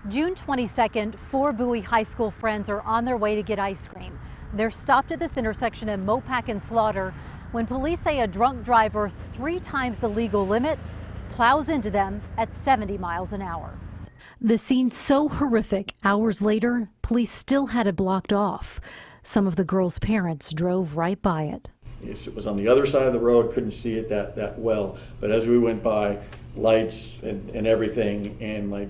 June 22nd, four Bowie High School friends are on their way to get ice cream. They're stopped at this intersection in Mopac and Slaughter when police say a drunk driver 3 times the legal limit plows into them at 70 miles an hour. The scene so horrific, hours later, police still had it blocked off. Some of the girls' parents drove right by it. It was on the other side of the road, couldn't see it that well, but as we went by, lights and everything, and my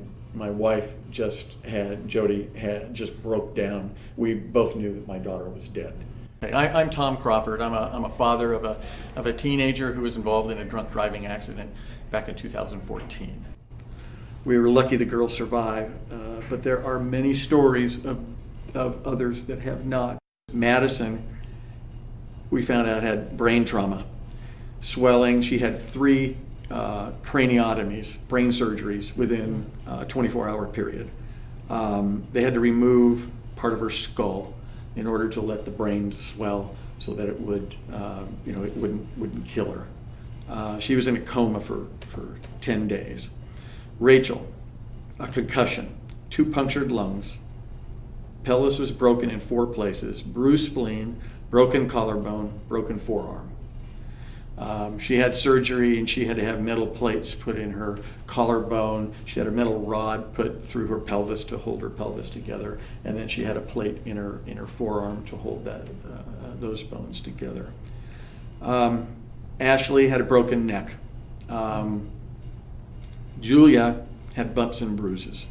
wife Jody just broke down. We both knew that my daughter was dead. I'm Tom Crawford. I'm a father of a teenager who was involved in a drunk driving accident back in 2014. We were lucky the girl survived, but there are many stories of others that have not. Madison, we found out, had brain trauma, swelling. She had 3 craniotomies, brain surgeries, within a 24-hour period. They had to remove part of her skull in order to let the brain swell so that it would, it wouldn't kill her. She was in a coma for 10 days. Rachel, a concussion, 2 punctured lungs, pelvis was broken in 4 places, bruised spleen, broken collarbone, broken forearm. She had surgery and she had to have metal plates put in her collarbone. She had a metal rod put through her pelvis to hold her pelvis together, and then she had a plate in her forearm to hold those bones together. Ashley had a broken neck. Julia had bumps and bruises,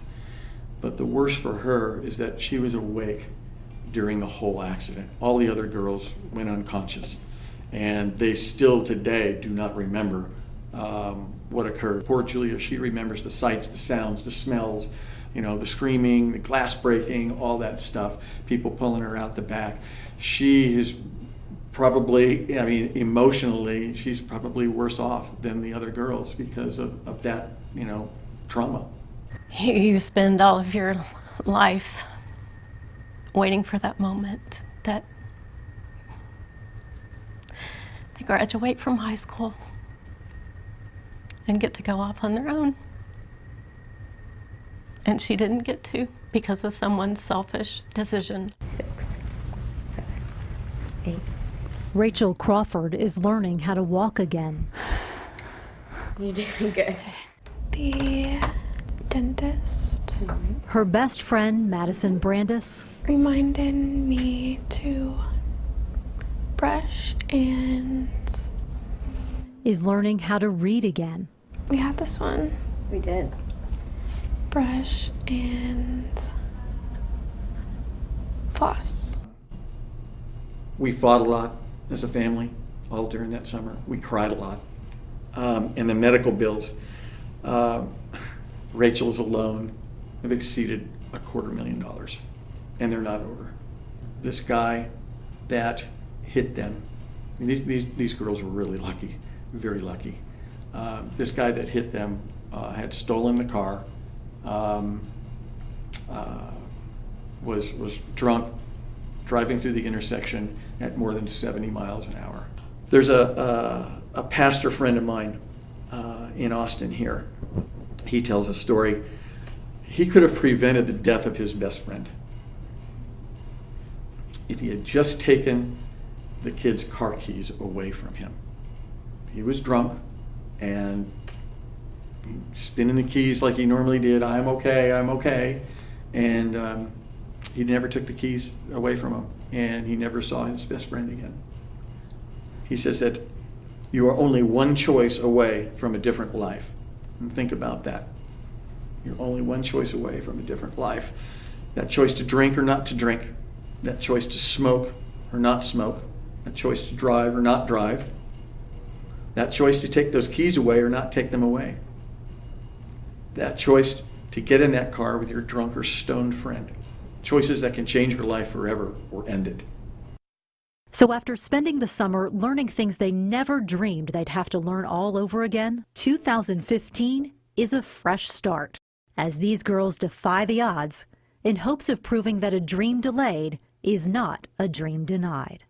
but the worst for her is that she was awake during the whole accident. All the other girls went unconscious, and they still today do not remember what occurred. Poor Julia, she remembers the sights, the sounds, the smells, the screaming, the glass breaking, all that stuff, people pulling her out the back. She is probably, emotionally, she's probably worse off than the other girls because of that, trauma. You spend all of your life waiting for that moment that they graduate from high school and get to go off on their own. And she didn't get to because of someone's selfish decision. 6, 7, 8. Rachel Crawford is learning how to walk again. You're doing good. The dentist Her best friend, Madison Brandes, reminded me to brush, and is learning how to read again. we had this one. We did. Brush and floss. We fought a lot as a family all during that summer. We cried a lot. And the medical bills, Rachel's alone, have exceeded $250,000, and they're not over. This guy that hit them, these girls were really lucky, very lucky. This guy that hit them had stolen the car, was drunk, driving through the intersection at more than 70 miles an hour. There's a pastor friend of mine in Austin here. He tells a story. He could have prevented the death of his best friend if he had just taken the kid's car keys away from him. He was drunk and spinning the keys like he normally did. I'm okay. And he never took the keys away from him, and he never saw his best friend again. He says that you are only one choice away from a different life. And think about that. You're only one choice away from a different life. That choice to drink or not to drink. That choice to smoke or not smoke. That choice to drive or not drive. That choice to take those keys away or not take them away. That choice to get in that car with your drunk or stoned friend. Choices that can change your life forever or end it. So after spending the summer learning things they never dreamed they'd have to learn all over again, 2015 is a fresh start as these girls defy the odds in hopes of proving that a dream delayed is not a dream denied.